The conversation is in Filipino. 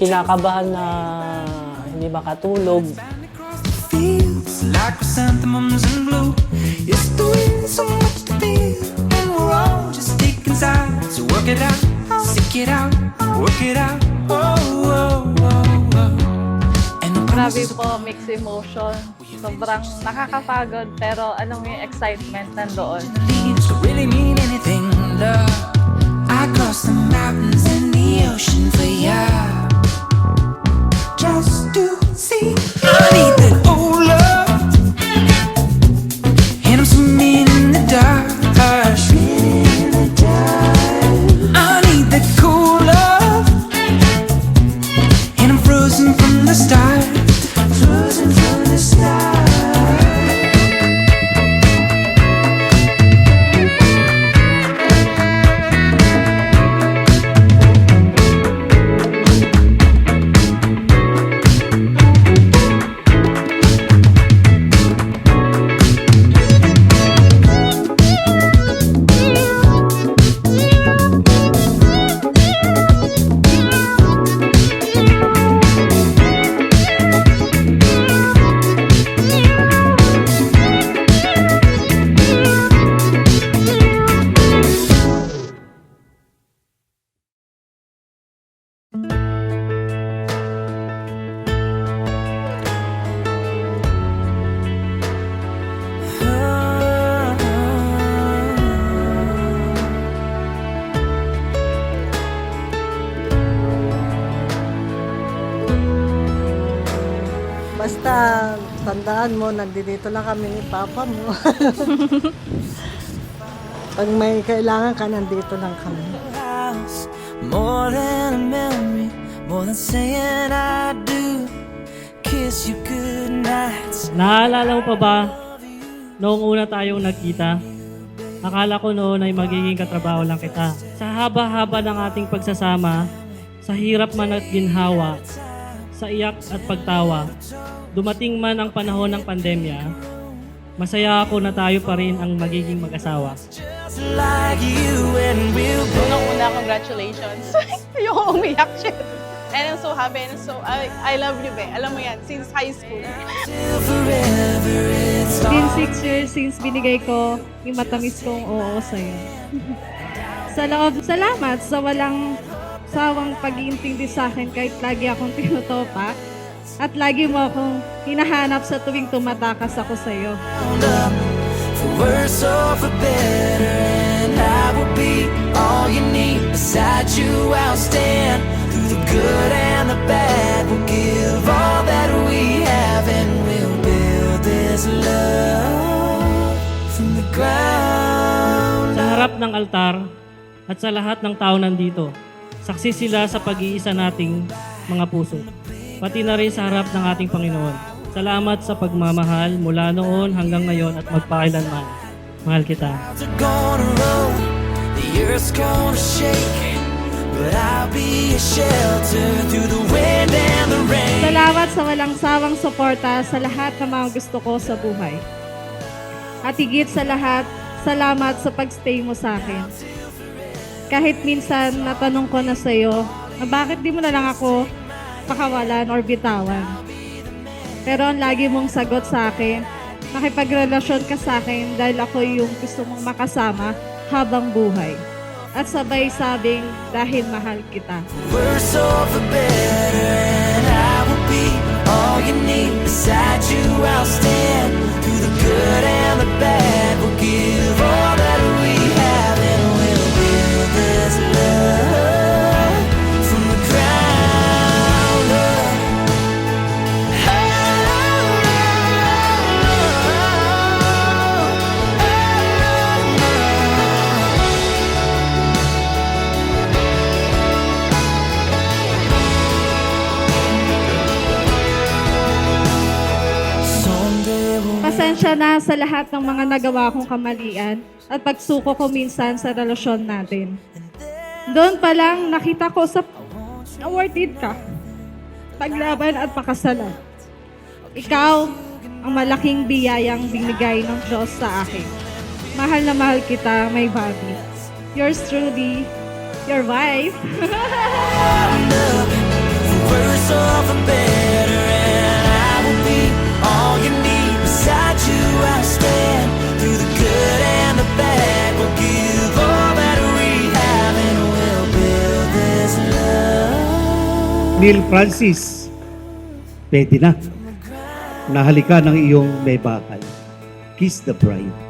kinakabahan na hindi makatulog. Feels like chrysanthemums in blue. It's doing so much to feel, and we're all just sick inside. So work it out, stick it out, work it out. Oh, oh, oh, oh. And Grabe po, mixed emotion. Sobrang nakakapagod, pero alam mo yung excitement nandoon. leaves don't really mean anything, love. I cross the mountains and the ocean for ya, just to see. I need that old love, and I'm swimming in the dark. I need that cool love, and I'm frozen from the start. Frozen from the start. Basta tandaan mo, nandito lang kami ni Papa mo. Pag may kailangan ka, nandito lang kami. House, more than a memory, more than saying I do. Kiss you goodnight. Naalala mo pa ba noong una tayong nagkita? Akala ko noon ay magiging katrabaho lang kita. Sa haba-haba ng ating pagsasama, sa hirap man at ginhawa, sa iyak at pagtawa, dumating man ang panahon ng pandemya, masaya ako na tayo pa rin ang magiging mag-asawa. Just like you and we'll be Unang-una, congratulations. Ayoko umiyak, shit. And I'm so happy and I love you, be. Alam mo yan, since high school. till forever. It's Been 6 years since binigay ko yung matamis kong oo sa'yo. Salamat sa walang sawang pag-iintindi sa akin kahit lagi akong tinutopak at lagi mo akong hinahanap sa tuwing tumatakas ako sa'yo. up for worse or for better, and I will be all you need. Beside you, I'll stand through the good and the bad. We'll give all that we have, and we'll build this love from the ground Sa up. harap ng altar at sa lahat ng tao nandito, saksi sila sa pag-iisa nating mga puso, pati na rin sa harap ng ating Panginoon. Salamat sa pagmamahal mula noon hanggang ngayon at magpakailanman. Mahal kita. Clouds are gonna roll, the earth's gonna shake, but I'll be a shelter through the wind and the rain. Salamat sa walang sawang suporta sa lahat ng mga gusto ko sa buhay. At higit sa lahat, salamat sa pagstay mo sa akin. Kahit minsan natanong ko na sa'yo na bakit di mo na lang ako pakawalan or bitawan. Pero ang lagi mong sagot sa akin, makipagrelasyon ka sa akin dahil ako yung gusto mong makasama habang buhay. At sabay sabing dahil mahal kita. Worse or for better, and I will be all you need. Beside you, I'll stand through the good and the bad. We'll give all that we have, and we'll build this love from the ground up. Someday we'll Pasensya na sa lahat ng mga nagawa kong kamalian at pagsuko ko minsan sa relasyon natin. Doon pa lang nakita ko na worth it ka. Paglaban at pakasalan. Ikaw ang malaking biyayang binigay ng Diyos sa akin. Mahal na mahal kita, my Bobby. Yours truly, your wife. up for Neil Francis, pwede na. Nahalika ng iyong may bakal. Kiss the bride.